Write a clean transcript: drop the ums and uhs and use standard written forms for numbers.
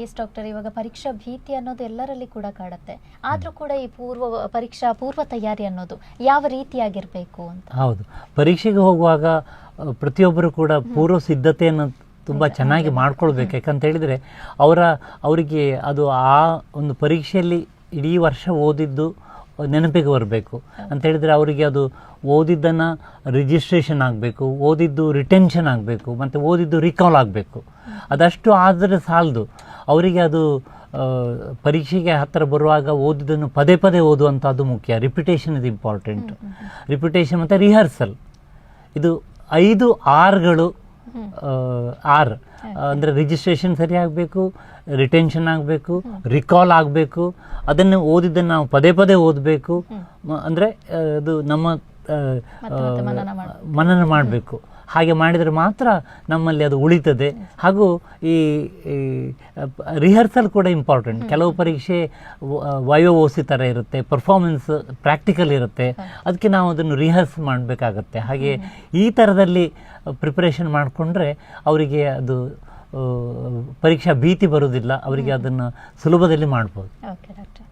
S doctor, ಇವಾಗ ಪರೀಕ್ಷಾ ಭೀತಿ ಅನ್ನೋದು ಎಲ್ಲರಲ್ಲಿ ಕೂಡ ಕಾಡುತ್ತೆ. ಆದರೂ ಕೂಡ ಈ ಪೂರ್ವ ತಯಾರಿ ಅನ್ನೋದು ಯಾವ ರೀತಿಯಾಗಿರಬೇಕು ಅಂತ? ಹೌದು, ಪರೀಕ್ಷೆಗೆ ಹೋಗುವಾಗ ಪ್ರತಿಯೊಬ್ಬರು ಕೂಡ ಪೂರ್ವ ಸಿದ್ಧತೆಯನ್ನು ತುಂಬ ಚೆನ್ನಾಗಿ ಮಾಡ್ಕೊಳ್ಬೇಕು. ಯಾಕಂತ ಹೇಳಿದರೆ ಅವರಿಗೆ ಅದು ಆ ಒಂದು ಪರೀಕ್ಷೆಯಲ್ಲಿ ಇಡೀ ವರ್ಷ ಓದಿದ್ದು ನೆನಪಿಗೆ ಬರಬೇಕು ಅಂತ ಹೇಳಿದರೆ ಅವರಿಗೆ ಅದು ಓದಿದ್ದನ್ನು ರಿಜಿಸ್ಟ್ರೇಷನ್ ಆಗಬೇಕು, ಓದಿದ್ದು ರಿಟೆನ್ಷನ್ ಆಗಬೇಕು, ಮತ್ತು ಓದಿದ್ದು ರಿಕಾಲ್ ಆಗಬೇಕು. ಅದಷ್ಟು ಆದರೆ ಸಾಲದು. ಅವರಿಗೆ ಅದು ಪರೀಕ್ಷೆಗೆ ಹತ್ತಿರ ಬರುವಾಗ ಓದಿದ್ದನ್ನು ಪದೇ ಪದೇ ಓದುವಂಥದ್ದು ಮುಖ್ಯ. Repetition is important. ರಿಪಿಟೇಷನ್ ಮತ್ತು ರಿಹರ್ಸಲ್, ಇದು 5 Rಗಳು. ಅಂದರೆ ರಿಜಿಸ್ಟ್ರೇಷನ್ ಸರಿ ಆಗಬೇಕು, ರಿಟೆನ್ಷನ್ ಆಗಬೇಕು, ರಿಕಾಲ್ ಆಗಬೇಕು, ಅದನ್ನು ಓದಿದ್ದನ್ನು ನಾವು ಪದೇ ಪದೇ ಓದಬೇಕು. ಅಂದರೆ ಅದು ನಮ್ಮ ಮನನ ಮಾಡಬೇಕು. ಹಾಗೆ ಮಾಡಿದರೆ ಮಾತ್ರ ನಮ್ಮಲ್ಲಿ ಅದು ಉಳಿತದೆ. ಹಾಗೂ ಈ ರಿಹರ್ಸಲ್ ಕೂಡ ಇಂಪಾರ್ಟೆಂಟ್. ಕೆಲವು ಪರೀಕ್ಷೆ ವಯೋವೋಸಿ ಥರ ಇರುತ್ತೆ, ಪರ್ಫಾರ್ಮೆನ್ಸ್ ಪ್ರಾಕ್ಟಿಕಲ್ ಇರುತ್ತೆ, ಅದಕ್ಕೆ ನಾವು ಅದನ್ನು ರಿಹರ್ಸ್ ಮಾಡಬೇಕಾಗತ್ತೆ. ಹಾಗೆ ಈ ಥರದಲ್ಲಿ ಪ್ರಿಪರೇಷನ್ ಮಾಡಿಕೊಂಡ್ರೆ ಅವರಿಗೆ ಅದು ಪರೀಕ್ಷಾ ಭೀತಿ ಬರುವುದಿಲ್ಲ, ಅವರಿಗೆ ಅದನ್ನು ಸುಲಭದಲ್ಲಿ ಮಾಡ್ಬೋದು. Okay doctor.